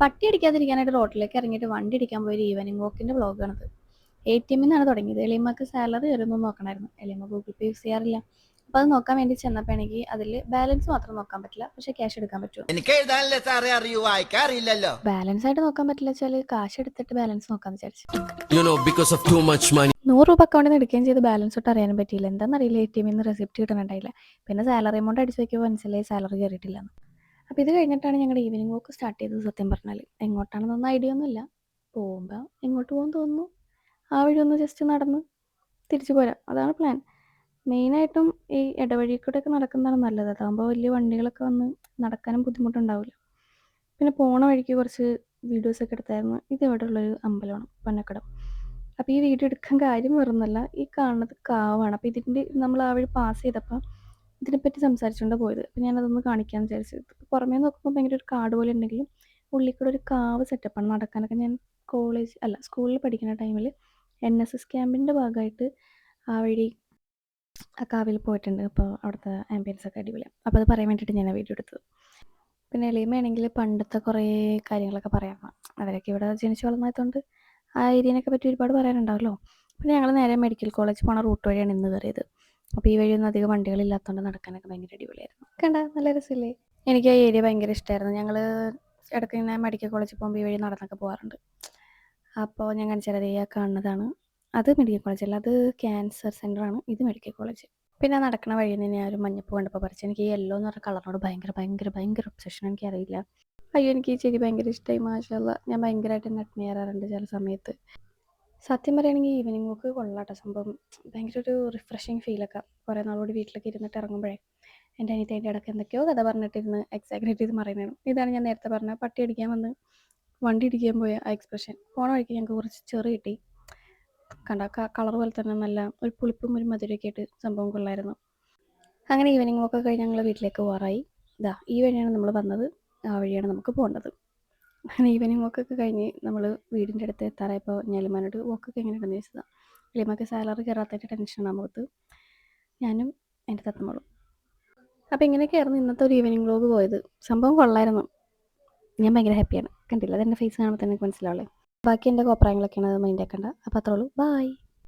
പട്ടി അടിക്കാതിരിക്കാനായിട്ട് റോട്ടിലേക്ക് ഇറങ്ങിയിട്ട് വണ്ടി അടിക്കാൻ പോയൊരു ഈവനിങ് വാക്കിൻ്റെ വ്ളോഗാണിത്. ATM നിന്നാണ് തുടങ്ങിയത്. എളിയമ്മക്ക് സാലറി കയറുന്നു നോക്കണമായിരുന്നു. എളിയമ്മ ഗൂഗിൾ പേ യൂസ് ചെയ്യാറില്ല. അപ്പോൾ അത് നോക്കാൻ വേണ്ടി ചെന്നപ്പോൾ എനിക്ക് അതിൽ ബാലൻസ് മാത്രം നോക്കാൻ പറ്റില്ല, പക്ഷേ ക്യാഷ് എടുക്കാൻ പറ്റുമോ? എനിക്ക് എഴുതാനല്ലേ സാറേ അറിയൂ, വായിക്കാറില്ലല്ലോ. ബാലൻസ് ആയിട്ട് നോക്കാൻ പറ്റില്ല വെച്ചാൽ കാശ് എടുത്തിട്ട് ബാലൻസ് നോക്കാന്ന് വിചാരിച്ചു. because of too much money. 100 രൂപ അക്കൗണ്ടിൽ നിന്ന് എടുക്കുകയും ചെയ്ത് ബാലൻസ് ഒട്ട് അറിയാനും പറ്റിയില്ല. എന്താണെന്നറിയില്ല, ATM നിന്ന് റെസിപ്റ്റ് കിട്ടാനുണ്ടായില്ല. പിന്നെ സാലറി എമൗണ്ട് അടിച്ച് നോക്കിയപ്പോൾ മനസ്സിലായി സാലറി കയറിയിട്ടില്ലെന്ന്. അപ്പോൾ ഇത് കഴിഞ്ഞിട്ടാണ് ഞങ്ങളുടെ ഈവനിങ് വാക്ക് സ്റ്റാർട്ട് ചെയ്തത്. സത്യം പറഞ്ഞാൽ എങ്ങോട്ടാണെന്നൊന്നും ഐഡിയ ഒന്നുമില്ല. പോകുമ്പോൾ എങ്ങോട്ട് പോകുമെന്ന് തോന്നുന്നു, ആ വഴി ഒന്ന് ജസ്റ്റ് നടന്ന് തിരിച്ചു പോരാം, അതാണ് പ്ലാൻ. മെയിനായിട്ടും ഈ ഇടവഴി കൂടെയൊക്കെ നടക്കുന്നതാണ് നല്ലത്. അതാകുമ്പോൾ വലിയ വണ്ടികളൊക്കെ വന്ന് നടക്കാനും ബുദ്ധിമുട്ടുണ്ടാവില്ല. പിന്നെ പോണ വഴിക്ക് കുറച്ച് വീഡിയോസൊക്കെ എടുത്തായിരുന്നു. ഇത് ഇവിടെ ഉള്ളൊരു അമ്പലമാണ്, പന്നക്കടം. അപ്പോൾ ഈ വീഡിയോ എടുക്കാൻ കാര്യം വേറൊന്നുമല്ല, ഈ കാണുന്നത് കാവാണ്. അപ്പോൾ ഇതിൻ്റെ നമ്മൾ ആ വഴി പാസ് ചെയ്തപ്പോൾ ഇതിനെപ്പറ്റി സംസാരിച്ചുകൊണ്ട് പോയത്. അപ്പോൾ ഞാനതൊന്ന് കാണിക്കാമെന്ന് വിചാരിച്ചത്. പുറമേ നോക്കുമ്പോൾ ഭയങ്കര ഒരു കാട് പോലെ ഉണ്ടെങ്കിലും ഉള്ളിൽ കൂടെ ഒരു കാവ് സെറ്റപ്പാണ്. നടക്കാനൊക്കെ ഞാൻ സ്കൂളിൽ പഠിക്കുന്ന ടൈമിൽ NSS ക്യാമ്പിൻ്റെ ഭാഗമായിട്ട് ആ വഴി ആ കാവിൽ പോയിട്ടുണ്ട്. അപ്പോൾ അവിടുത്തെ ആംബിയൻസ് ഒക്കെ അടിപൊളിയാണ്. അപ്പോൾ അത് പറയാൻ വേണ്ടിയിട്ട് ഞാൻ ആ വീഡിയോ എടുത്തത്. പിന്നെ എളിമയാണെങ്കിൽ പണ്ടത്തെ കുറേ കാര്യങ്ങളൊക്കെ പറയാം. അവരൊക്കെ ഇവിടെ ജനിച്ചു വളർന്നതുകൊണ്ട് ആ ഏരിയനൊക്കെ പറ്റി ഒരുപാട് പറയാനുണ്ടാവല്ലോ. പിന്നെ ഞങ്ങൾ നേരെ മെഡിക്കൽ കോളേജ് പോണ റൂട്ട് വഴിയാണ് ഇന്ന് കയറിയത്. അപ്പോൾ ഈ വഴിയൊന്നും അധികം വണ്ടികളില്ലാത്തതുകൊണ്ട് നടക്കാനൊക്കെ ഭയങ്കര അടിപൊളിയായിരുന്നു. കണ്ട നല്ല രസമില്ലേ? എനിക്ക് ആ ഏരിയ ഭയങ്കര ഇഷ്ടമായിരുന്നു. ഞങ്ങൾ ഇടയ്ക്ക് ഇങ്ങനെ മെഡിക്കൽ കോളേജിൽ പോകുമ്പോൾ ഈ വഴി നടന്നൊക്കെ പോകാറുണ്ട്. അപ്പോൾ ഞാൻ കാണിച്ചത് ആ കാണുന്നതാണ്, അത് മെഡിക്കൽ കോളേജല്ല, അത് ക്യാൻസർ സെൻ്ററാണ്. ഇത് മെഡിക്കൽ കോളേജ്. പിന്നെ നടക്കുന്ന വഴിയിൽ നിന്ന് ഞാൻ ഒരു മഞ്ഞപ്പൂ കണ്ടപ്പോൾ പറിച്ചു. എനിക്ക് ഈ യെല്ലോ എന്ന് പറഞ്ഞ കളറിനോട് ഭയങ്കര ഭയങ്കര ഭയങ്കര ഒബ്സഷൻ. എനിക്കറിയില്ല, അയ്യോ എനിക്ക് ഈ ചെടി ഭയങ്കര ഇഷ്ടമായി. മാഷാഅല്ലാ, ഞാൻ ഭയങ്കരമായിട്ട് തന്നെ അഡ്മയർ ചെയ്യാറുണ്ട് ചില സമയത്ത്. സത്യം പറയുകയാണെങ്കിൽ ഈവനിങ് വാക്ക് കൊള്ളാട്ടോ സംഭവം. ഭയങ്കര ഒരു റിഫ്രഷിങ് ഫീലൊക്കെ. കുറേ നാളോട് വീട്ടിലൊക്കെ ഇരുന്നിട്ട് ഇറങ്ങുമ്പോഴേ എൻ്റെ അനിയത്തി അതിൻ്റെ ഇടയ്ക്ക് എന്തൊക്കെയോ കഥ പറഞ്ഞിട്ടിരുന്ന് എക്സാഗ്രേറ്റ് ചെയ്ത് പറയുന്നതാണ്. ഇതാണ് ഞാൻ നേരത്തെ പറഞ്ഞ പട്ടി അടിക്കാൻ വന്ന് വണ്ടി ഇടിക്കാൻ പോയ ആ എക്സ്പ്രഷൻ. പോണ വഴിക്ക് ഞങ്ങൾക്ക് കുറച്ച് ചെറി കിട്ടി. കണ്ട കളർ പോലെ തന്നെ നല്ല ഒരു പുളിപ്പും ഒരു മധുരമൊക്കെ ആയിട്ട് സംഭവം കൊള്ളായിരുന്നു. അങ്ങനെ ഈവനിങ് വാക്ക് കഴിഞ്ഞ് ഞങ്ങൾ വീട്ടിലേക്ക് പോകാറായി. ഈ വഴിയാണ് നമ്മൾ വന്നത്, ആ വഴിയാണ് നമുക്ക് പോകേണ്ടത്. അങ്ങനെ ഈവനിങ് വാക്കൊക്കെ കഴിഞ്ഞ് നമ്മൾ വീടിൻ്റെ അടുത്ത് എത്താറായപ്പോൾ ഞലിമാനോട് വാക്കൊക്കെ എങ്ങനെയുണ്ടെന്ന് ചോദിച്ചതാണ്. എളിമക്ക് സാലറി കയറാത്തതിൻ്റെ ടെൻഷനാണ് മുഖത്ത്. ഞാനും എൻ്റെ തത്തമ്മളും. അപ്പോൾ ഇങ്ങനെയൊക്കെയായിരുന്നു ഇന്നത്തെ ഒരു ഈവനിങ് വ്ലോഗ് പോയത്. സംഭവം കൊള്ളായിരുന്നു. ഞാൻ ഭയങ്കര ഹാപ്പിയാണ്. കണ്ടില്ല, അതെൻ്റെ ഫേസ് കാണുമ്പോൾ തന്നെ എനിക്ക് മനസ്സിലാവില്ലേ. ബാക്കി എൻ്റെ കോപ്രായങ്ങളൊക്കെയാണ്, അത് മൈൻഡ് ആക്കണ്ട. അപ്പോൾ അത്രേ ഉള്ളൂ. ബൈ.